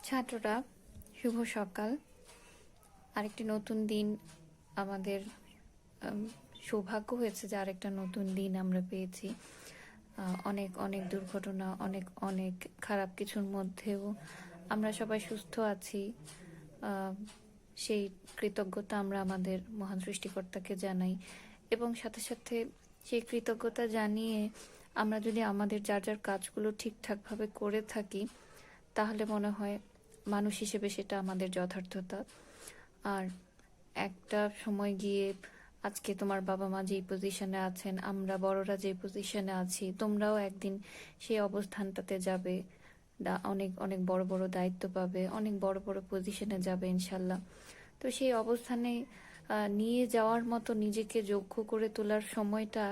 ছাত্ররা, শুভ সকাল। আরেকটি নতুন দিন আমাদের সৌভাগ্য হয়েছে যে আরেকটা নতুন দিন আমরা পেয়েছি। অনেক অনেক দুর্ঘটনা, অনেক অনেক খারাপ কিছুর মধ্যেও আমরা সবাই সুস্থ আছি। সেই কৃতজ্ঞতা আমরা আমাদের মহান সৃষ্টিকর্তাকে জানাই, এবং সাথে সাথে সেই কৃতজ্ঞতা জানিয়ে আমরা যদি আমাদের যার যার কাজগুলো ঠিকঠাকভাবে করে থাকি, তাহলে মনে হয় মানুষ হিসেবে সেটা আমাদের যথার্থতা। আর একটা সময় গিয়ে আজকে তোমার বাবা মা যেই পজিশনে আছেন, আমরা বড়রা যেই পজিশনে আছি, তোমরাও একদিন সেই অবস্থানটাতে যাবে, অনেক অনেক বড় বড় দায়িত্ব পাবে, অনেক বড় বড় পজিশনে যাবে ইনশাল্লাহ। তো সেই অবস্থানে নিয়ে যাওয়ার মতো নিজেকে যোগ্য করে তোলার সময়টা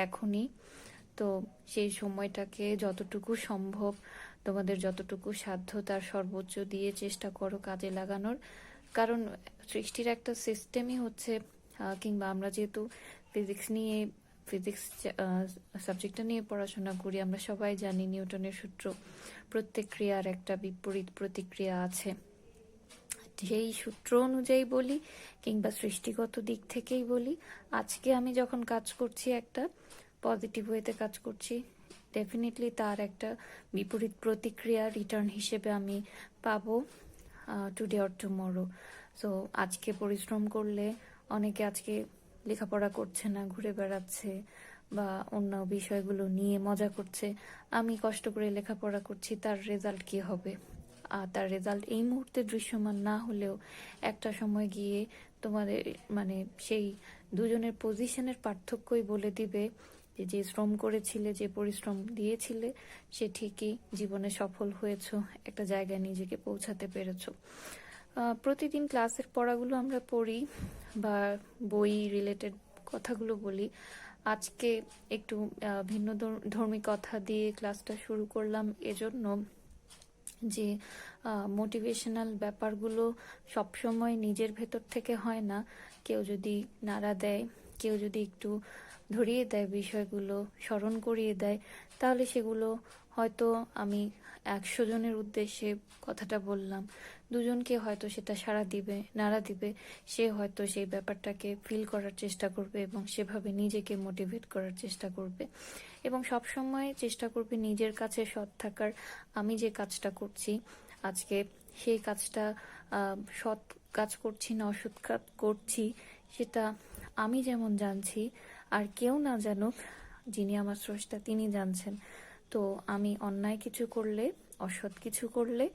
এখনই। তো সেই সময়টাকে যতটুকু সম্ভব, তোমাদের যতটুকু সাধ্য তার সর্বোচ্চ দিয়ে চেষ্টা করো কাজে লাগানোর। কারণ সৃষ্টির একটা সিস্টেমই হচ্ছে, কিংবা আমরা যেহেতু ফিজিক্স সাবজেক্টটা নিয়ে পড়াশোনা করি, আমরা সবাই জানি নিউটনের সূত্র, প্রত্যেক ক্রিয়ার একটা বিপরীত প্রতিক্রিয়া আছে। সেই সূত্র অনুযায়ী বলি কিংবা সৃষ্টিগত দিক থেকেই বলি, আজকে আমি যখন কাজ করছি একটা পজিটিভ ওয়েতে কাজ করছি, ডেফিনেটলি তার একটা বিপরীত প্রতিক্রিয়া রিটার্ন হিসেবে আমি পাবো টুডে অর টুমরো। সো আজকে পরিশ্রম করলে, অনেকে আজকে লেখাপড়া করছে না, ঘুরে বেড়াচ্ছে বা অন্য বিষয়গুলো নিয়ে মজা করছে। আমি কষ্ট করে লেখাপড়া করছি, তার রেজাল্ট কি হবে? তার রেজাল্ট এই মুহূর্তে দৃশ্যমান না হলেও একটা সময় গিয়ে তোমাদের মানে সেই দুজনের পজিশনের পার্থক্যই বলে দিবে যে যে শ্রম করেছিলে, যে পরিশ্রম দিয়েছিলে, সে ঠিকই জীবনে সফল হয়েছো, একটা জায়গায় নিজেকে পৌঁছাতে পেরেছো। প্রতিদিন ক্লাসের পড়াগুলো আমরা পড়ি বা বই রিলেটেড কথাগুলো বলি। আজকে একটু ভিন্ন ধর্মী কথা দিয়ে ক্লাসটা শুরু করলাম এজন্য যে মোটিভেশনাল ব্যাপারগুলো সবসময় নিজের ভেতর থেকে হয় না। কেউ যদি নাড়া দেয়, কেউ যদি একটু ধরিয়ে দেয়, বিষয়গুলো স্মরণ করিয়ে দেয়, তাহলে সেগুলো হয়তো আমি 100 জনের উদ্দেশ্যে কথাটা বললাম, দুজনকে হয়তো সেটা সাড়া দিবে, নাড়া দিবে, সে হয়তো সেই ব্যাপারটাকে ফিল করার চেষ্টা করবে এবং সেভাবে নিজেকে মোটিভেট করার চেষ্টা করবে, এবং সব সময় চেষ্টা করবে নিজের কাছে সৎ থাকার। আমি যে কাজটা করছি আজকে, সেই কাজটা সৎ কাজ করছি না অসৎ কাজ করছি, সেটা আমি যেমন জানছি, আর কেউ না জানুক, যিনি আমার স্রষ্টা তিনি জানছেন। তো আমি অন্যায় কিছু করলে, অসৎ কিছু করলে,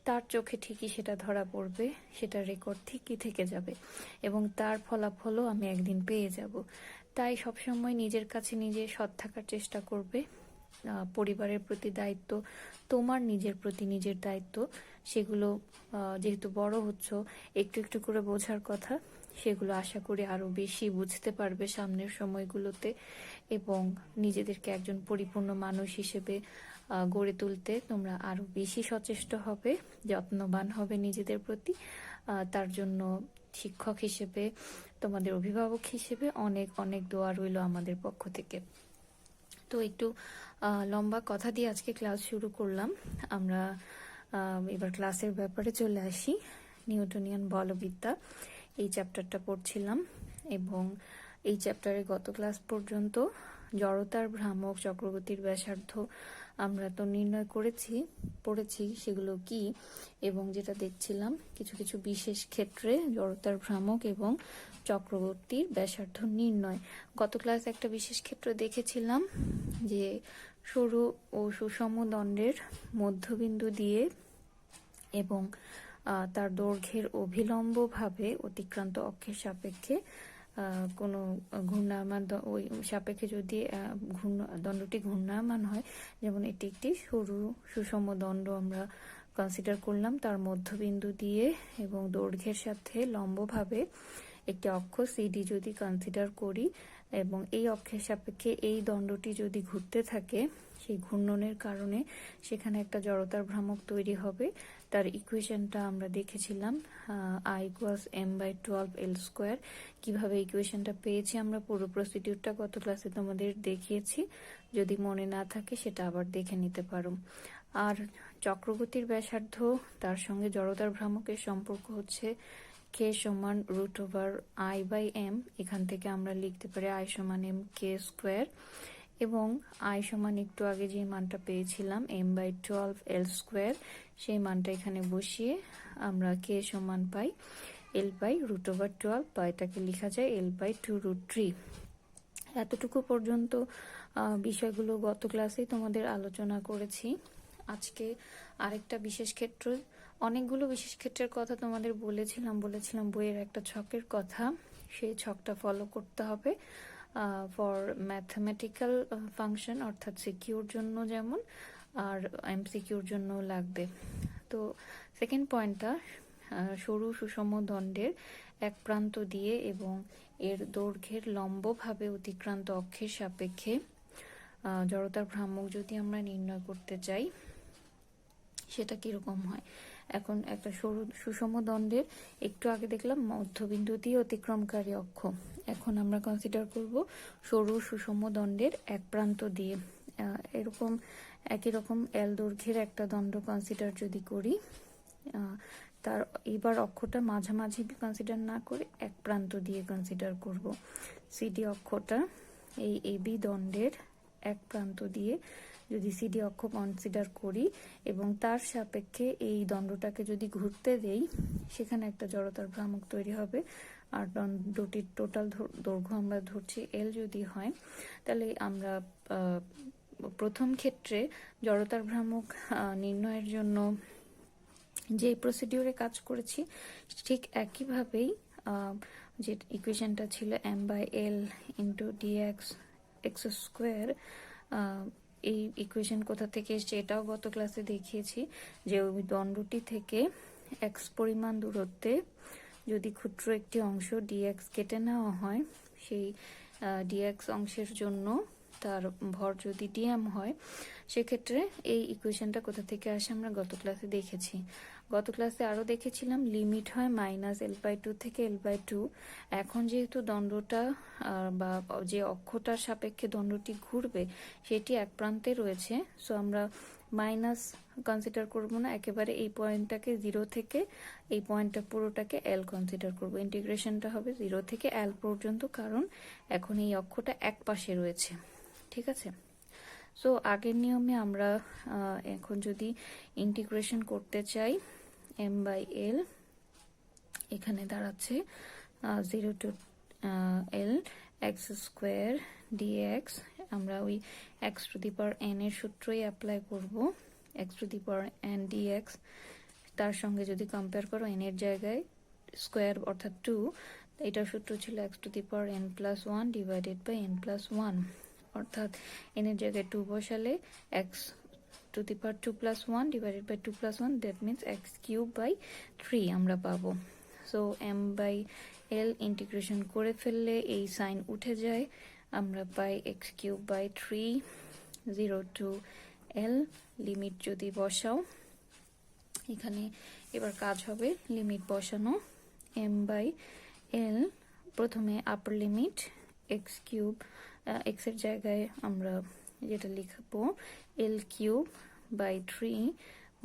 তার চোখে ঠিকই সেটা ধরা পড়বে, সেটা রেকর্ড ঠিকই থেকে যাবে, এবং তার ফলাফলও আমি একদিন পেয়ে যাব। তাই সবসময় নিজের কাছে নিজে সৎ থাকার চেষ্টা করবে। পরিবারের প্রতি দায়িত্ব, তোমার নিজের প্রতি নিজের দায়িত্ব, সেগুলো যেহেতু বড় হচ্ছ, একটু একটু করে বোঝার কথা, সেগুলো আশা করি আরো বেশি বুঝতে পারবে সামনের সময়গুলোতে, এবং নিজেদেরকে একজন পরিপূর্ণ মানুষ হিসেবে গড়ে তুলতে তোমরা আরো বেশি সচেষ্ট হবে, যত্নবান হবে নিজেদের প্রতি। তার জন্য শিক্ষক হিসেবে, তোমাদের অভিভাবক হিসেবে অনেক অনেক দোয়া রইল আমাদের পক্ষ থেকে। তো একটু লম্বা কথা দিয়ে আজকে ক্লাস শুরু করলাম। আমরা এবার ক্লাসের ব্যাপারে চলে আসি। নিউটনিয়ান বলবিদ্যা এই চ্যাপ্টারটা পড়ছিলাম, এবং এই চ্যাপ্টারে গত ক্লাস পর্যন্ত জড়তার ভ্রামক, চক্রগতির ব্যাসার্ধ আমরা তো নির্ণয় পড়েছি সেগুলো কি, এবং যেটা দেখছিলাম কিছু কিছু বিশেষ ক্ষেত্রে জড়তার ভ্রামক এবং চক্রবর্তীর ব্যাসার্ধ নির্ণয়। গত ক্লাস একটা বিশেষ ক্ষেত্র দেখেছিলাম যে সরু ও সুষম দণ্ডের মধ্যবিন্দু দিয়ে এবং তার দৈর্ঘ্যের অভিলম্বভাবে অতিক্রান্ত অক্ষের সাপেক্ষে কোনো ঘূর্ণায়মান ওই সাপেক্ষে যদি দণ্ডটি ঘূর্ণায়মান হয়, যেমন এটি একটি সরু সুষম দণ্ড আমরা কনসিডার করলাম, তার মধ্যবিন্দু দিয়ে এবং দৈর্ঘ্যের সাথে লম্বভাবে একটি অক্ষ সিডি যদি কনসিডার করি, এবং এই অক্ষের সাপেক্ষে এই দণ্ডটি যদি ঘুরতে থাকে, সেই ঘূর্ণনের কারণে সেখানে একটা জড়তার ভ্রামক তৈরি হবে। তার ইকুয়েশনটা আমরা দেখেছিলাম, I=m/12L²। কিভাবে ইকুয়েশনটা পেয়েছি আমরা পুরো প্রসিডিউরটা গত ক্লাসে তোমাদের দেখিয়েছি, যদি মনে না থাকে সেটা আবার দেখে নিতে পারো। আর চক্রগতির ব্যাসার্ধ তার সঙ্গে জড়তার ভ্রামকের সম্পর্ক হচ্ছে কে সমান √i/m। এখান থেকে আমরা লিখতে পারি i সমান m k স্কোয়ার, এবং i সমান একটু আগে যে মানটা পেয়েছিলাম m/12 l স্কোয়ার, সেই মানটা এখানে বসিয়ে আমরা k সমান পাই l/√12, বা এটাকে লেখা যায় l/2√3। এতটুকু পর্যন্ত বিষয়গুলো গত ক্লাসেই তোমাদের আলোচনা করেছি। আজকে আরেকটা বিশেষ ক্ষেত্র, অনেকগুলো বিশেষ ক্ষেত্রের কথা তোমাদের বলেছিলাম বইয়ের একটা ছকের কথা, সেই ছকটা ফলো করতে হবে ফর ম্যাথমেটিক্যাল ফাংশন, অর্থাৎ সিকিউর জন্য যেমন, আর এমসিকিউর জন্য লাগবে। তো সেকেন্ড পয়েন্টটা, সরু সুষম দণ্ডের এক প্রান্ত দিয়ে এবং এর দৈর্ঘ্যের লম্বভাবে অতিক্রান্ত অক্ষের সাপেক্ষে জড়তার ভ্রামক যদি আমরা নির্ণয় করতে চাই, সেটা কিরকম হয়। এখন একটা সরু সুষম দণ্ডের একটু আগে দেখলাম মধ্যবিন্দু দিয়ে অতিক্রমকারী অক্ষ, এখন আমরা কনসিডার করব সরু সুষম দণ্ডের এক প্রান্ত দিয়ে। এরকম একই রকম এল দৈর্ঘ্যের একটা দণ্ড কনসিডার যদি করি, তার এবার অক্ষটা মাঝামাঝি কনসিডার না করে এক প্রান্ত দিয়ে কনসিডার করব। সিডি অক্ষটা এই এবি দণ্ডের এক প্রান্ত দিয়ে যদি সিডি অক্ষ কনসিডার করি এবং তার সাপেক্ষে এই দণ্ডটাকে যদি ঘুরতে দেই, সেখানে একটা জড়তার ভ্রামক তৈরি হবে। আর দণ্ডটির টোটাল দৈর্ঘ্য আমরা ধরছি এল যদি হয়, তাহলে আমরা প্রথম ক্ষেত্রে জড়তার ভ্রামক নির্ণয়ের জন্য যে প্রসিডিউরে কাজ করেছি ঠিক একইভাবেই যে ইকুয়েশনটা ছিল m/l into dx x square, এই ইকুয়েশন কোথা থেকে এসছে এটাও গত ক্লাসে দেখিয়েছি, যে ওই দণ্ডটি থেকে এক্স পরিমাণ দূরত্বে যদি ক্ষুদ্র একটি অংশ ডিএক্স কেটে নেওয়া হয়, সেই ডিএক্স অংশের জন্য তার ভর যদি ডিএম হয়, সেক্ষেত্রে এই ইকুয়েশনটা কোথা থেকে আসে আমরা গত ক্লাসে দেখেছি। গত ক্লাসে আরও দেখেছিলাম লিমিট হয় -l/2 থেকে l/2। এখন যেহেতু দণ্ডটা বা যে অক্ষটার সাপেক্ষে দণ্ডটি ঘুরবে সেটি এক প্রান্তে রয়েছে, সো আমরা মাইনাস কনসিডার করব না, একেবারে এই পয়েন্টটাকে 0 থেকে এই পয়েন্টটা পুরোটাকে এল কনসিডার করব। ইন্টিগ্রেশনটা হবে 0 থেকে এল পর্যন্ত, কারণ এখন এই অক্ষটা এক পাশে রয়েছে। ঠিক আছে, সো আগের নিয়মে আমরা এখন যদি ইন্টিগ্রেশন করতে চাই, m/l এখানে দাঁড়াচ্ছে 0 to l x square dx. আমরা ওই x to the power n এর সূত্রই অ্যাপ্লাই করব, x to the power n dx. তার সঙ্গে যদি কম্পেয়ার করো n এর জায়গায় স্কোয়ার অর্থাৎ 2, এটার সূত্র ছিল x to the power n+1 divided by n+1, অর্থাৎ n এর জায়গায় 2 বসালে x to the power 2+1 divided by 2+1, that means x³ আমরা পাবো। সো m/l ইন্টিগ্রেশন করে ফেললে এই সাইন উঠে যায়, আমরা পাই x³ 0 to l। লিমিট যদি বসাও, এখানে এবার কাজ হবে লিমিট বসানো। m/l প্রথমে আপার লিমিট x³ x এর জায়গায় আমরা যেটা লিখবো l³/3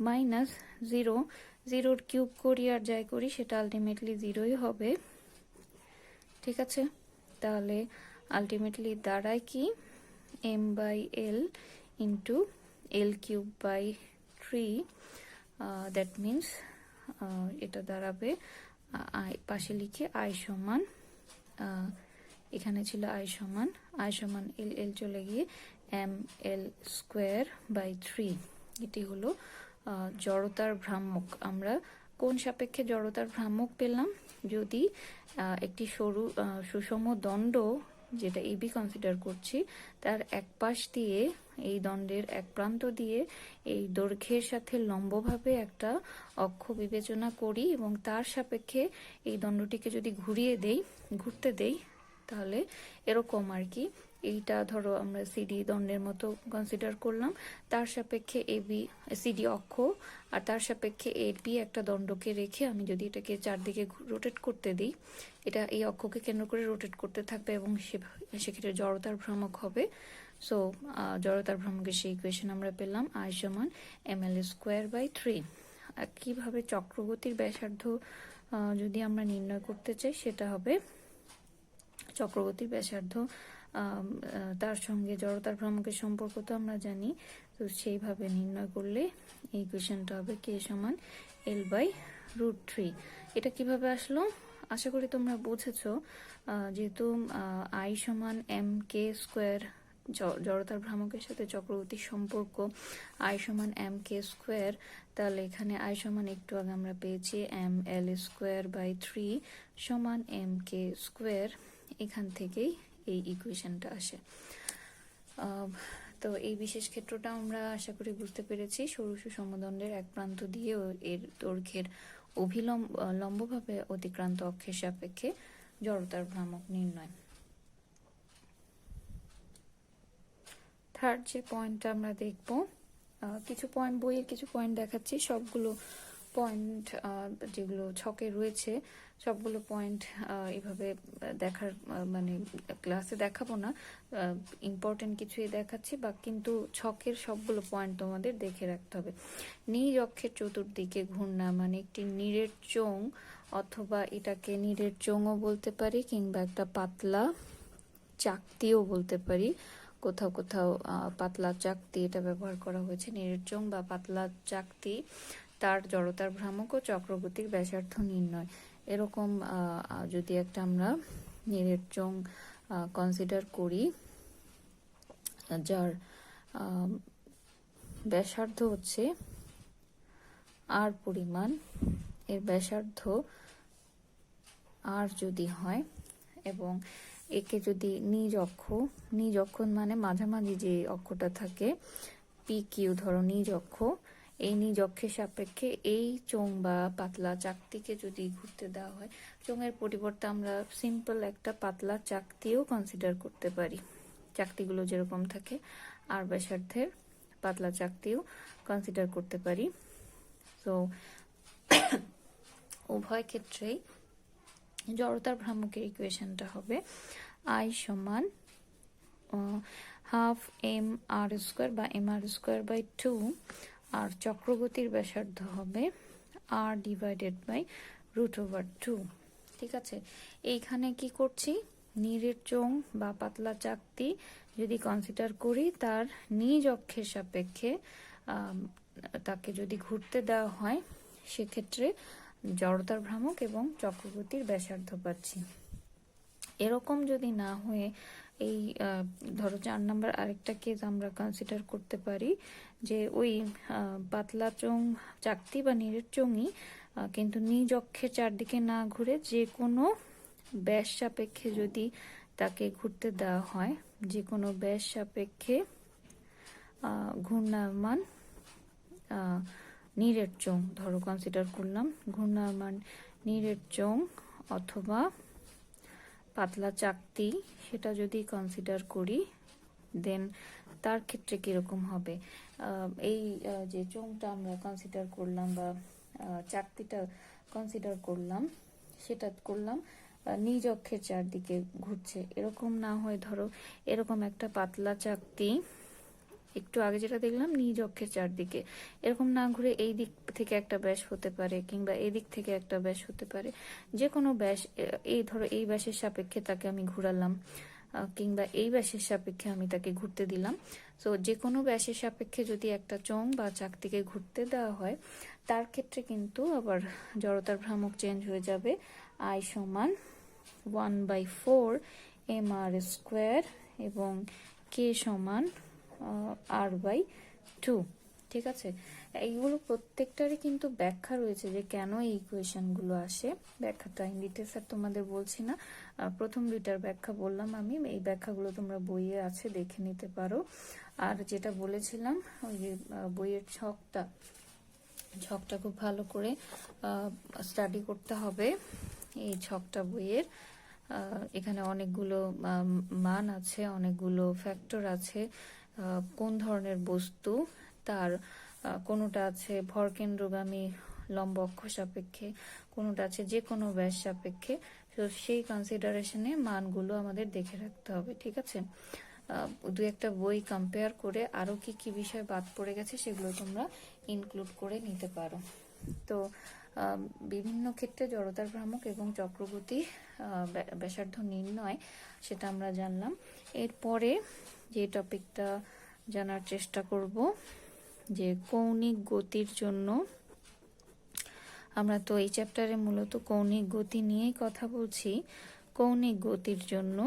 মাইনাস 0, 0 কিউব করি আর যাই করি সেটা আলটিমেটলি 0ই হবে। ঠিক আছে, তাহলে আলটিমেটলি দাঁড়ায় কি m/l into l³/3, that means এটা দাঁড়াবে পাশে লিখে i সমান, এখানে ছিল i সমান l চলে গিয়ে ml²/3। এটি হলো জড়তার ভ্রামক। আমরা কোন সাপেক্ষে জড়তার ভ্রামক পেলাম? যদি একটি সরু সুষম দণ্ড, যেটা এবি কনসিডার করছি, তার এক পাশ দিয়ে এই দণ্ডের এক প্রান্ত দিয়ে এই দৈর্ঘ্যের সাথে লম্বভাবে একটা অক্ষ বিবেচনা করি এবং তার সাপেক্ষে এই দণ্ডটিকে যদি ঘুরতে দেই, তাহলে এরকম আর কি। এইটা ধরো আমরা সিডি দণ্ডের মতো কনসিডার করলাম, তার সাপেক্ষে এবি সিডি অক্ষ আর তার সাপেক্ষে এবি একটা দণ্ডকে রেখে আমি যদি এটাকে চারদিকে রোটেট করতে দিই, এটা এই অক্ষকে কেন্দ্র করে রোটেট করতে থাকবে এবং সেক্ষেত্রে জড়তার ভ্রামক হবে সো জড়তার ভ্রামকের সেই ইকুয়েশন আমরা পেলাম I সমান ml²/3। কিভাবে চক্রগতির ব্যাসার্ধ যদি আমরা নির্ণয় করতে চাই, সেটা হবে চক্রগতির ব্যাসার্ধ তার সঙ্গে জড়তার ভ্রামকের সম্পর্ক তো আমরা জানি, তো সেইভাবে নির্ণয় করলে এই ইকুয়েশনটা হবে k সমান l/√3। এটা কিভাবে আসলো আশা করি তোমরা বুঝেছো। যেহেতু I সমান mk², জড়তার ভ্রামকের সাথে চক্রগতির সম্পর্ক I সমান mk², তাহলে এখানে I সমান একটু আগে আমরা পেয়েছি ml²/3 সমান mk²। এখান থেকেই এই ইকুয়েশনটা আসে। তো এই বিশেষ ক্ষেত্রটা আমরা আশা করি বুঝতে পেরেছি। সরু সমদণ্ডের এক প্রান্ত দিয়ে এর দৈর্ঘ্যের লম্বভাবে অতিক্রান্ত অক্ষের সাপেক্ষে জড়তার ভ্রামক নির্ণয়। থার্ড যে পয়েন্টটা আমরা দেখব, কিছু পয়েন্ট বইয়ের কিছু পয়েন্ট দেখাচ্ছি, সবগুলো পয়েন্ট যেগুলো ছকে রয়েছে সবগুলো পয়েন্ট এভাবে দেখার মানে ক্লাসে দেখাবো না, ইম্পর্টেন্ট কিছুই দেখাচ্ছি, বা কিন্তু ছকের সবগুলো পয়েন্ট তোমাদের দেখে রাখতে হবে। নিজ অক্ষের চতুর্দিকে ঘূর্ণা মানে একটি নীড়ের চোঙ, অথবা এটাকে নীড়ের চোঙও বলতে পারি, কিংবা একটা পাতলা চাকতিও বলতে পারি। কোথাও কোথাও পাতলা চাকতি এটা ব্যবহার করা হয়েছে। নীড়ের চোঙ বা পাতলা চাকতি, তার জড়তার ভ্রামক ও চক্রগতির ব্যাসার্ধ নির্ণয়। এরকম যদি একটা আমরা নীড়ের চোঙ কনসিডার করি, যার ব্যাসার্ধ হচ্ছে আর পরিমাণ, এর ব্যাসার্ধ আর যদি হয়, এবং একে যদি নিজ অক্ষ মানে মাঝামাঝি যে অক্ষটা থাকে PQ, ধরো নিজ অক্ষ, এই নিজ অক্ষের সাপেক্ষে এই চোঙ বা পাতলা চাকতিকে যদি ঘুরতে দেওয়া হয়, চোঙের পরিবর্তে আমরা সিম্পল একটা পাতলা চাকতিও কনসিডার করতে পারি। চাকতিগুলো যেরকম থাকে আর ব্যাসার্ধের পাতলা চাকতিও কনসিডার করতে পারি। তো উভয় ক্ষেত্রেই জড়তার ভ্রামকের ইকুয়েশনটা হবে I সমান হাফ mr² বা mr²/2, আর চক্রগতির ব্যাসার্ধ হবে r/√2। ঠিক আছে, এইখানে কি করছি, নীড়ের চোঙ বা পাতলা চাকতি যদি কনসিডার করি, তার নিজ অক্ষের সাপেক্ষে তাকে যদি ঘুরতে দেওয়া হয়, সেক্ষেত্রে জড়তার ভ্রামক এবং চক্রগতির ব্যাসার্ধ পাচ্ছি। এরকম যদি না হয়ে এই ধরো 4 নাম্বার আরেকটা কেস আমরা কনসিডার করতে পারি, যে ওই পাতলা চোঙ চাকতি বা নীড়ের চোঙই কিন্তু নিজ অক্ষের চারদিকে না ঘুরে যে কোনো ব্যাস সাপেক্ষে যদি তাকে ঘুরতে দেওয়া হয়, যে কোনো ব্যাস সাপেক্ষে ঘূর্ণায়মান নীড়ের চোঙ ধরো কনসিডার করলাম, ঘূর্ণায়মান নীড়ের চোঙ অথবা পাতলা চাকতি, সেটা যদি কনসিডার করি, দেন তার ক্ষেত্রে কিরকম হবে। এই যে চোঙটা আমরা কনসিডার করলাম বা চাকতিটা কনসিডার করলাম, সেটা করলাম নিজ অক্ষের চারদিকে ঘুরছে। এরকম না হয় ধরো এরকম একটা পাতলা চাকতি, একটু আগে যেটা দেখলাম নিজ অক্ষের চারদিকে, এরকম না ঘুরে এই দিক থেকে একটা ব্যাস হতে পারে, কিংবা এই দিক থেকে একটা ব্যাস হতে পারে, যে কোনো ব্যাস। এই ধরো এই ব্যাসের সাপেক্ষে তাকে আমি ঘুরালাম, কিংবা এই ব্যাসের সাপেক্ষে আমি তাকে ঘুরতে দিলাম। সো যে কোনো ব্যাসের সাপেক্ষে যদি একটা চোঙ বা চাকতিকে ঘুরতে দেওয়া হয়, তার ক্ষেত্রে কিন্তু আবার জড়তার ভ্রামক চেঞ্জ হয়ে যাবে। I সমান 1/4 mr² এবং k সমান r/2। ঠিক আছে, এইগুলো প্রত্যেকটারই কিন্তু ব্যাখ্যা রয়েছে যে কেন এই ইকুয়েশনগুলো আসে। ব্যাখ্যাটা ইন ডিটেলস আর তোমাদের বলছি না, প্রথম দুইটার ব্যাখ্যা বললাম আমি, এই ব্যাখ্যাগুলো তোমরা বইয়ে আছে দেখে নিতে পারো। আর যেটা বলেছিলাম ওই যে বইয়ের ছকটা খুব ভালো করে স্টাডি করতে হবে। এই ছকটা বইয়ের, এখানে অনেকগুলো মান আছে, অনেকগুলো ফ্যাক্টর আছে, কোন ধরনের বস্তু তার, কোনোটা আছে ভরকেন্দ্রগামী লম্ব অক্ষ সাপেক্ষে, কোনোটা আছে যে কোনো ব্যাস সাপেক্ষে। তো সেই কনসিডারেশনে মানগুলো আমাদের দেখে রাখতে হবে। ঠিক আছে, দু একটা বই কম্পেয়ার করে আরও কি কি বিষয় বাদ পড়ে গেছে সেগুলো তোমরা ইনক্লুড করে নিতে পারো। তো বিভিন্ন ক্ষেত্রে জড়তার ভ্রামক এবং চক্রগতি ব্যাসার্ধ নির্ণয় সেটা আমরা জানলাম। এরপরে যে টপিকটা জানার চেষ্টা করব যে কৌণিক গতির জন্য, আমরা তো এই চ্যাপ্টারে মূলত কৌণিক গতি নিয়েই কথা বলছি। কৌণিক গতির জন্য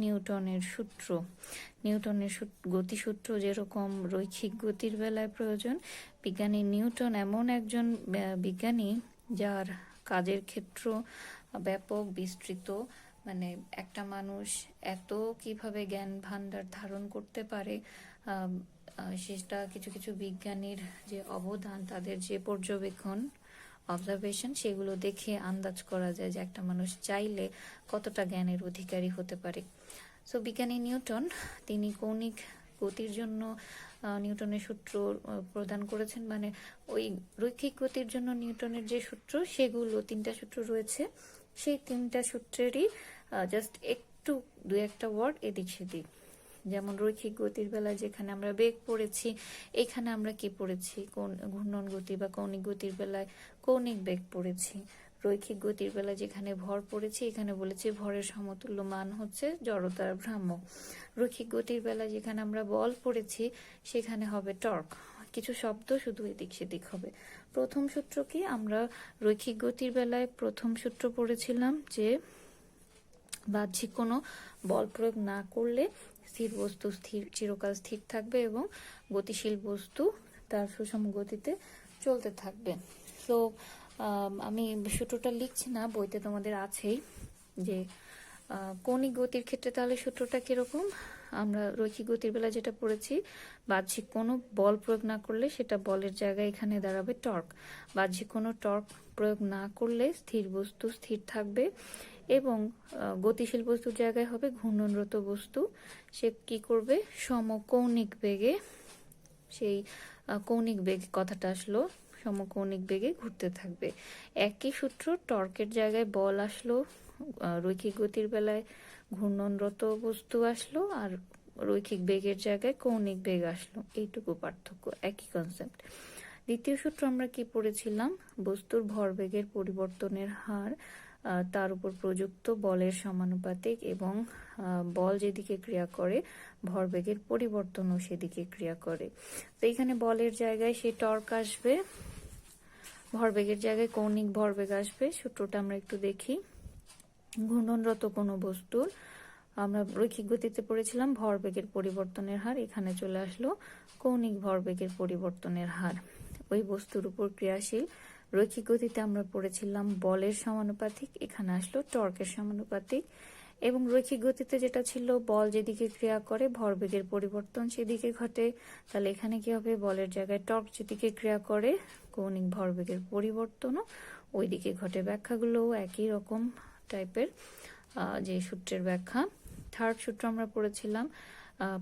নিউটনের সূত্র, নিউটনের গতিসূত্র যেরকম রৈখিক গতির বেলায় প্রয়োজন, বিজ্ঞানী নিউটন এমন একজন বিজ্ঞানী যার কাজের ক্ষেত্র ব্যাপক বিস্তৃত, মানে একটা মানুষ এত কিভাবে জ্ঞান ভান্ডার ধারণ করতে পারে সেটা কিছু কিছু বিজ্ঞানীর যে অবদান, তাদের যে পর্যবেক্ষণ অবজারভেশন, সেগুলো দেখে আন্দাজ করা যায় যে একটা মানুষ চাইলে কতটা জ্ঞানের অধিকারী হতে পারে। সো বিজ্ঞানী নিউটন তিনি কৌণিক গতির জন্য নিউটনের সূত্র প্রদান করেছেন, মানে ওই রৈখিক গতির জন্য নিউটনের যে সূত্র, সেগুলো 3টা সূত্র রয়েছে, সেই 3টা সূত্রেরই জাস্ট একটু দু একটা ওয়ার্ড এদিক সেদিক। যেমন রৈখিক গতির বেলা যেখানে আমরা বেগ পড়েছি, এখানে আমরা কি পড়েছি, কোন ঘূর্ণন গতি বা কৌণিক গতির বেলায় কৌণিক বেগ পড়েছি। রৈখিক গতির বেলা যেখানে ভর পড়েছি, এখানে বলেছি ভরের সমতুল্য মান হচ্ছে জড়তার ভ্রামক। রৈখিক গতির বেলা যেখানে আমরা বল পড়েছি, সেখানে হবে টর্ক। কিছু শব্দ শুধু এদিক সেদিক হবে। প্রথম সূত্র কি, আমরা রৈখিক গতির বেলায় প্রথম সূত্র পড়েছিলাম যে বাহ্যিক কোনো বল প্রয়োগ না করলে স্থির বস্তু চিরকাল স্থির থাকবে এবং গতিশীল বস্তু তার সুষম গতিতে চলতে থাকবে। তো আমি সূত্রটা লিখছি না, বইতে তোমাদের আছেই। যে কৌণিক গতির ক্ষেত্রে তাহলে সূত্রটা কিরকম, আমরা রৈখিক গতির বেলা যেটা পড়েছি, বাহ্যিক কোনো বল প্রয়োগ না করলে সেটা বলের জায়গায় এখানে দাঁড়াবে টর্ক। বাহ্যিক কোনো টর্ক প্রয়োগ না করলে স্থির বস্তু স্থির থাকবে এবং গতিশীল বস্তুর জায়গায় হবে ঘূর্ণনরত বস্তু। সে কি করবে, সমকৌণিক বেগে, সেই কৌণিক বেগ কথাটা আসলো, সমকৌণিক বেগে ঘুরতে থাকবে। একই সূত্র, টর্কের জায়গায় বল আসলো, রৈখিক গতির বেলায় ঘূর্ণনরত বস্তু আসলো, আর রৈখিক বেগের জায়গায় কৌণিক বেগ আসলো। এইটুকু পার্থক্য, একই কনসেপ্ট। দ্বিতীয় সূত্র আমরা কি পড়েছিলাম, বস্তুর ভরবেগের পরিবর্তনের হার তার উপর প্রযুক্ত বলের সমানুপাতিক এবং বল যেদিকে ক্রিয়া করে ভরবেগের পরিবর্তনও সেদিকে ক্রিয়া করে। তো এখানে বলের জায়গায় সে টর্ক আসবে, ভরবেগের জায়গায় কৌণিক ভরবেগ আসবে। সূত্রটা আমরা একটু দেখি। ঘূর্ণনরত কোনো বস্তুর, আমরা রৈখিক গতিতে পড়েছিলাম ভরবেগের পরিবর্তনের হার, এখানে চলে আসলো কৌণিক ভরবেগের পরিবর্তনের হার। ওই বস্তুর উপর ক্রিয়াশীল রৈখিক গতিতে আমরা পড়েছিলাম বলের সমানুপাতিক, এখানে আসলো টর্কের সমানুপাতিক। এবং রৈখিক গতিতে যেটা ছিল, বল যেদিকে ক্রিয়া করে ভরবেগের পরিবর্তন সেদিকে ঘটে, তাহলে এখানে কি হবে, বলের জায়গায় টর্ক যেদিকে ক্রিয়া করে কৌণিক ভরবেগের পরিবর্তনও ওই দিকে ঘটে। ব্যাখ্যাগুলোও একই রকম টাইপের যে সূত্রের ব্যাখ্যা। থার্ড সূত্র আমরা পড়েছিলাম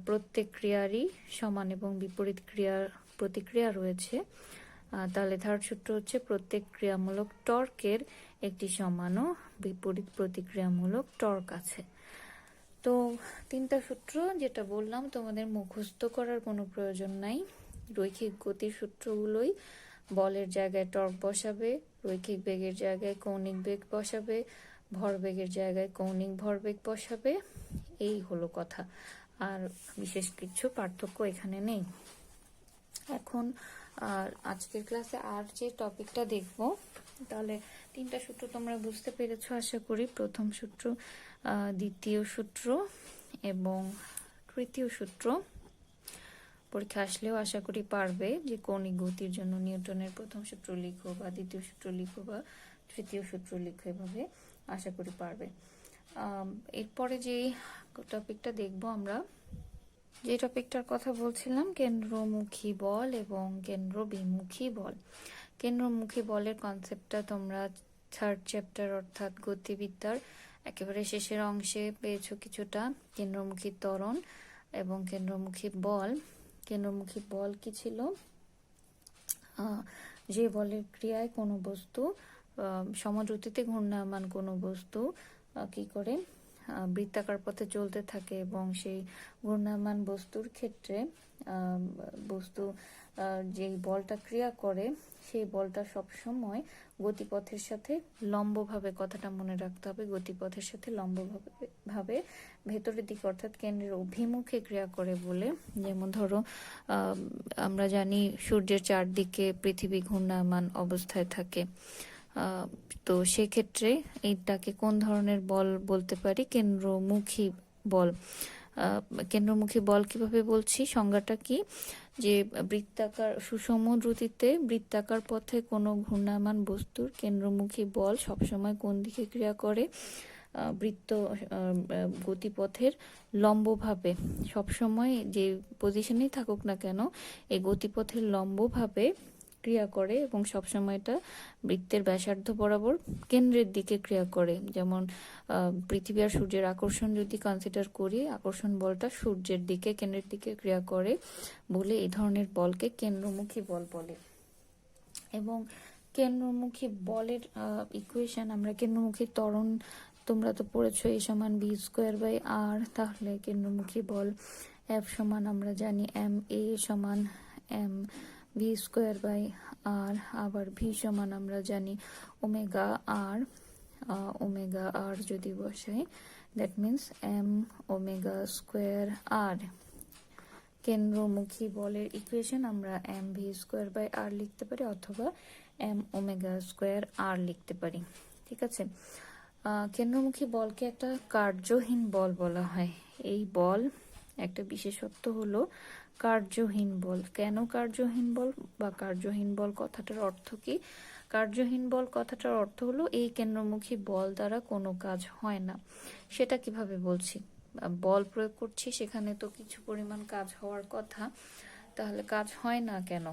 প্রত্যেক ক্রিয়ারই সমান এবং বিপরীত প্রতিক্রিয়া রয়েছে। তাহলে থার্ড সূত্র হচ্ছে প্রত্যেক ক্রিয়ামূলক টর্কের একটি সমান ও বিপরীত প্রতিক্রিয়ামূলক টর্ক আছে। তো 3টা সূত্র যেটা বললাম তোমাদের মুখস্থ করার কোনো প্রয়োজন নাই। রৈখিক গতির সূত্রগুলোই বলের জায়গায় টর্ক বসাবে, রৈখিক বেগের জায়গায় কৌণিক বেগ বসাবে, ভরবেগের জায়গায় কৌণিক ভরবেগ বসাবে। এই হলো কথা, আর বিশেষ কিছু পার্থক্য এখানে নেই। এখন আজকের ক্লাসে আর যে টপিকটা দেখব, তাহলে 3টা সূত্র তোমরা বুঝতে পেরেছো আশা করি। প্রথম সূত্র, দ্বিতীয় সূত্র এবং তৃতীয় সূত্র পরীক্ষা আসলেও আশা করি পারবে যে কৌণিক গতির জন্য নিউটনের প্রথম সূত্র লিখো বা দ্বিতীয় সূত্র লিখো বা তৃতীয় সূত্র লিখো, এভাবে আশা করি পারবে। এরপরে যে টপিকটা দেখব আমরা, যে টপিকটার কথা বলছিলাম, কেন্দ্রমুখী বল এবং কেন্দ্রবিমুখী বল। কেন্দ্রমুখী বলের কনসেপ্টটা তোমরা থার্ড চ্যাপ্টার অর্থাৎ গতিবিদ্যার একেবারে শেষের অংশে পেয়েছো কিছুটা। কেন্দ্রমুখী ত্বরণ এবং কেন্দ্রমুখী বল। কেন্দ্রমুখী বল কি ছিল, যে বলের ক্রিয়ায় কোনো বস্তু সমদ্রুতিতে ঘূর্ণায়মান কোনো বস্তু কি করে বৃত্তাকার পথে চলতে থাকে এবং সেই ঘূর্ণায়মান বস্তুর ক্ষেত্রে বস্তু যেই বলটা ক্রিয়া করে সেই বলটা সবসময় গতিপথের সাথে লম্বভাবে, কথাটা মনে রাখতে হবে, গতিপথের সাথে লম্বভাবে ভেতরের দিকে অর্থাৎ কেন্দ্রের অভিমুখে ক্রিয়া করে বলে। যেমন ধরো আমরা জানি সূর্যের চারদিকে পৃথিবী ঘূর্ণায়মান অবস্থায় থাকে, তো সেক্ষেত্রে এইটাকে কোন ধরনের বল বলতে পারি? কেন্দ্রমুখী বল। কেন্দ্রমুখী বল কিভাবে বলছি, সংজ্ঞাটা কি? যে বৃত্তাকার সুষম দ্রুতিতে বৃত্তাকার পথে কোনো ঘূর্ণায়মান বস্তুর কেন্দ্রমুখী বল সবসময় কোন দিকে ক্রিয়া করে? বৃত্ত গতিপথের লম্বভাবে, সবসময় যে পজিশনেই থাকুক না কেন এই গতিপথের লম্বভাবে ক্রিয়া করে এবং সবসময় এটা বৃত্তের ব্যাসার্ধ বরাবর কেন্দ্রের দিকে ক্রিয়া করে। যেমন পৃথিবী আর সূর্যের আকর্ষণ যদি কনসিডার করি, আকর্ষণ বলটা সূর্যের দিকে কেন্দ্রের দিকে ক্রিয়া করে বলে এই ধরনের বলকে কেন্দ্রমুখী বল বলে। এবং কেন্দ্রমুখী বলের ইকুয়েশন আমরা কেন্দ্রমুখী ত্বরণ, তোমরা তো পড়েছো, এ সমান বি স্কোয়ার বাই আর। তাহলে কেন্দ্রমুখী বল এফ সমান আমরা জানি এম এ সমান এম ভি স্কোয়ার বাই আর, আবার ভি সমান আমরা জানি ওমেগা আর। ওমেগা আর যদি বসাই that means m omega square r. কেন্দ্রমুখী বলের ইকুয়েশন আমরা m v square by r লিখতে পারি অথবা এম ওমেগা স্কোয়ার আর লিখতে পারি। ঠিক আছে, কেন্দ্রমুখী বলকে একটা কার্যহীন বল বলা হয়। এই বল একটা বিশেষত্ব হলো কার্যহীন বল। কেন কার্যহীন বল বা কার্যহীন বল কথাটার অর্থ কি? কার্যহীন বল কথাটার অর্থ হলো এই কেন্দ্রমুখী বল দ্বারা কোনো কাজ হয় না। সেটা কিভাবে বলছি? বল প্রয়োগ করছি, সেখানে তো কিছু পরিমাণ কাজ হওয়ার কথা, তাহলে কাজ হয় না কেন?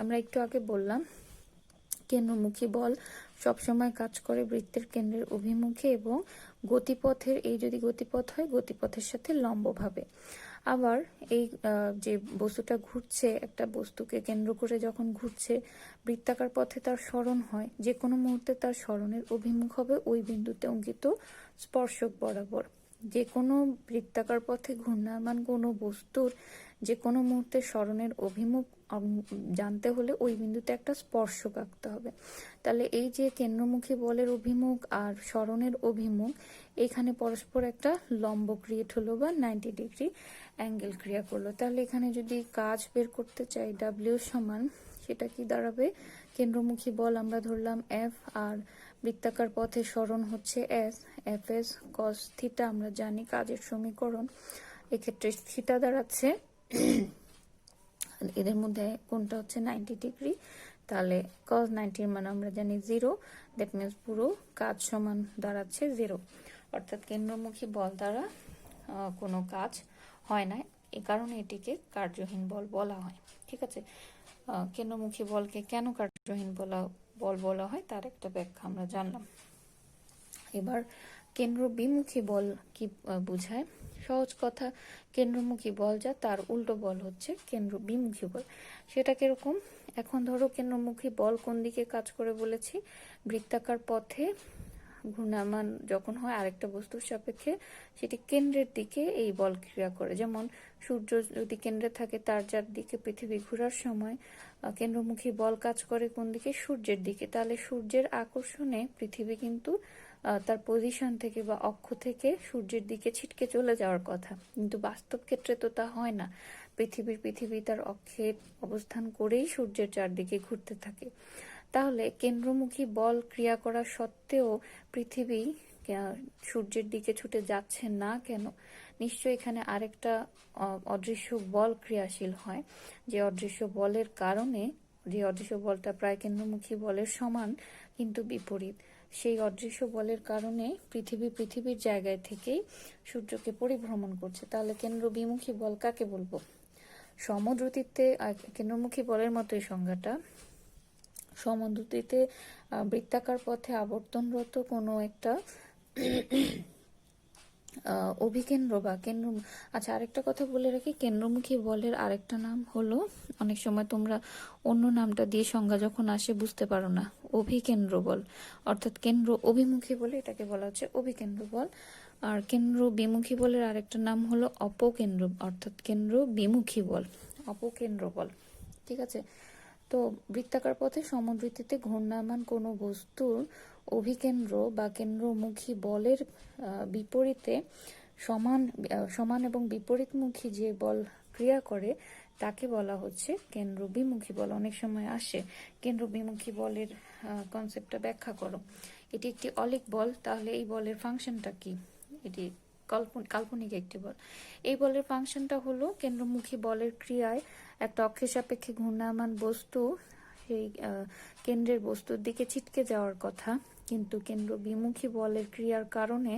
আমরা একটু আগে বললাম কেন্দ্রমুখী বল সবসময় কাজ করে বৃত্তের কেন্দ্রের অভিমুখে এবং গতিপথের, এই যদি গতিপথ হয় গতিপথের সাথে লম্বভাবে। আবার এই যে বস্তুটা ঘুরছে, একটা বস্তুকে কেন্দ্র করে যখন ঘুরছে বৃত্তাকার পথে তার সরণ হয়, যে কোনো মুহূর্তে তার সরণের অভিমুখ হবে ওই বিন্দুতে অঙ্কিত স্পর্শক বরাবর। যে কোনো বৃত্তাকার পথে ঘূর্ণায়মান কোনো বস্তুর যে কোনো মুহূর্তে সরণের অভিমুখ জানতে হলে ওই বিন্দুতে একটা স্পর্শক আঁকতে হবে। তাহলে এই যে কেন্দ্রমুখী বলের অভিমুখ আর সরণের অভিমুখ, এখানে পরস্পর একটা লম্ব ক্রিয়েট হলো বা 90 ডিগ্রি অ্যাঙ্গেল ক্রিয়া করলো। তাহলে এখানে যদি কাজ বের করতে চাই ডাব্লিউ সমান, সেটা কি দাঁড়াবে? কেন্দ্রমুখী বল আমরা ধরলাম এফ আর বৃত্তাকার পথে সরণ হচ্ছে S, F S cos theta আমরা জানি কাজের সমীকরণ। এক্ষেত্রে থিটা দাঁড়াচ্ছে, এদের মধ্যে কোনটা হচ্ছে 90 ডিগ্রি, তাহলে cos 90 মান আমরা জানি 0, দ্যাট মিন্স পুরো কাজ সমান দাঁড়াচ্ছে 0। অর্থাৎ কেন্দ্রমুখী বল দ্বারা কোনো কাজ হয় না, এ কারণে এটিকে কার্যহীন বল বলা হয়। ঠিক আছে, কেন্দ্রমুখী বলকে কেন কার্যহীন বল বলা হয় তার একটা ব্যাখ্যা আমরা জানলাম। এবার কেন্দ্র বিমুখী বল কি বোঝায়? সহজ কথা, কেন্দ্রমুখী বল যা তার উল্টো বল হচ্ছে কেন্দ্র বিমুখী বল। সেটা কিরকম? এখন ধরো কেন্দ্রমুখী বল কোন দিকে কাজ করে বলেছি? বৃত্তাকার পথে ঘূর্ণায়মান যখন হয় আরেকটা বস্তুর সাপেক্ষে, সেটি কেন্দ্রের দিকে এই বল ক্রিয়া করে। যেমন সূর্য যদি কেন্দ্রে থাকে, তার যার দিকে পৃথিবী ঘোরার সময় কেন্দ্রমুখী বল কাজ করে কোন দিকে? সূর্যের দিকে। তাহলে সূর্যের আকর্ষণে পৃথিবী কিন্তু তার পজিশন থেকে বা অক্ষ থেকে সূর্যের দিকে ছিটকে চলে যাওয়ার কথা, কিন্তু বাস্তব ক্ষেত্রে তো তা হয় না। পৃথিবী তার অক্ষে অবস্থান করেই সূর্যের চারদিকে ঘুরতে থাকে। তাহলে কেন্দ্রমুখী বল ক্রিয়া করা সত্ত্বেও পৃথিবী সূর্যের দিকে ছুটে যাচ্ছে না কেন? নিশ্চয়ই এখানে আরেকটা অদৃশ্য বল ক্রিয়াশীল হয়, যে অদৃশ্য বলের কারণে, যে অদৃশ্য বলটা প্রায় কেন্দ্রমুখী বলের সমান কিন্তু বিপরীত, সেই অদৃশ্য বলের কারণে পৃথিবীর জায়গায় থেকেই সূর্যকে পরিভ্রমণ করছে। তাহলে কেন্দ্র বিমুখী বল কাকে বলবো? সমদ্রুতিতে কেন্দ্রমুখী বলের মতোই সংজ্ঞাটা, সমদ্রুতিতে বৃত্তাকার পথে আবর্তনরত কোনো একটা অভিকেন্দ্র বা কেন্দ্র। আচ্ছা, আরেকটা কথা বলে রাখি, কেন্দ্রমুখী বলের আরেকটা নাম হলো, অনেক সময় তোমরা অন্য নামটা দিয়ে সংজ্ঞা যখন আসে বুঝতে পারো না, অভিকেন্দ্র বল। অর্থাৎ কেন্দ্র অভিমুখী বলে এটাকে বলা হচ্ছে অভিকেন্দ্র বল। আর কেন্দ্র বিমুখী বলের আরেকটা নাম হলো অপকেন্দ্র, অর্থাৎ কেন্দ্র বিমুখী বল, অপকেন্দ্র বল। ঠিক আছে। তো বৃত্তাকার পথে সমদ্রুতিতে ঘূর্ণায়মান কোনো বস্তুর অভিকেন্দ্র বা কেন্দ্রমুখী বলের বিপরীতে সমান এবং বিপরীতমুখী যে বল ক্রিয়া করে তাকে বলা হচ্ছে কেন্দ্র বিমুখী বল। অনেক সময় আসে কেন্দ্র বিমুখী বলের কনসেপ্টটা ব্যাখ্যা করো। এটি একটি অলিক বল, তাহলে এই বলের ফাংশনটা কি? এটি কাল্পনিক একটি বল। এই বলের ফাংশনটা হলো কেন্দ্রমুখী বলের ক্রিয়ায় একটা অক্ষের সাপেক্ষে ঘূর্ণায়মান বস্তু সেই কেন্দ্রের বস্তুর দিকে ছিটকে যাওয়ার কথা, কিন্তু কেন্দ্র বিমুখী বলের ক্রিয়ার কারণে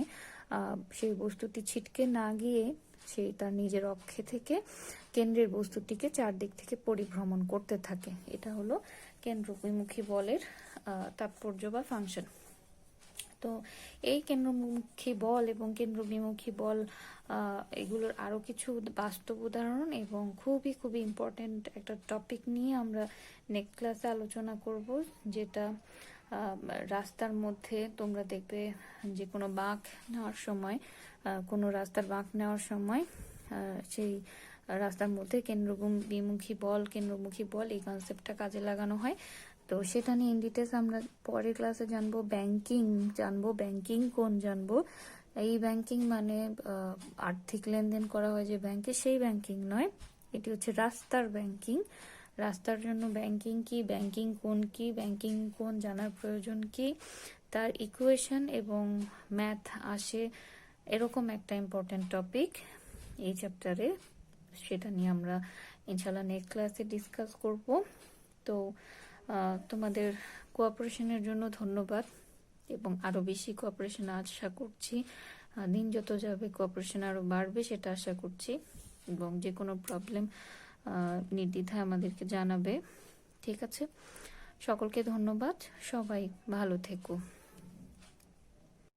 সেই বস্তুটি ছিটকে না গিয়ে সেই তার নিজের অক্ষে থেকে কেন্দ্রের বস্তুটিকে চারদিক থেকে পরিভ্রমণ করতে থাকে। এটা হলো কেন্দ্র বিমুখী বলের তাৎপর্য বা ফাংশন। তো এই কেন্দ্রমুখী বল এবং কেন্দ্র বিমুখী বল এগুলোর আরো কিছু বাস্তব উদাহরণ এবং খুবই খুবই ইম্পর্টেন্ট একটা টপিক নিয়ে আমরা নেক্সট ক্লাসে আলোচনা করব, যেটা রাস্তার মধ্যে তোমরা দেখবে যে কোনো বাঁক নেওয়ার সময়, কোনো রাস্তার বাঁক নেওয়ার সময় সেই রাস্তার মধ্যে বিমুখী বল এই কনসেপ্টটা কাজে লাগানো হয়। তো সেটা নিয়ে ইন ডিটেলস আমরা পরের ক্লাসে জানবো। ব্যাংকিং কোন জানবো। এই ব্যাংকিং মানে আর্থিক লেনদেন করা হয় যে ব্যাংকে, সেই ব্যাংকিং নয়, এটি হচ্ছে রাস্তার ব্যাংকিং। রাস্তার জন্য ব্যাংকিং কি, ব্যাংকিং কোন জানার প্রয়োজন কি, তার ইকুয়েশন এবং ম্যাথ আসে, এরকম একটা ইম্পর্টেন্ট টপিক এই চ্যাপ্টারে। সেটা নিয়ে আমরা ইনশাল্লাহ নেক্সট ক্লাসে ডিসকাস করব। তো তোমাদের কোঅপারেশনের জন্য ধন্যবাদ এবং আরো বেশি কোঅপারেশন আশা করছি। দিন যত যাবে কোঅপারেশন আরো বাড়বে সেটা আশা করছি, এবং যে কোনো প্রবলেম নির্দ্বিধায় আমাদেরকে জানাবে। ঠিক আছে, সকলকে ধন্যবাদ, সবাই ভালো থেকো।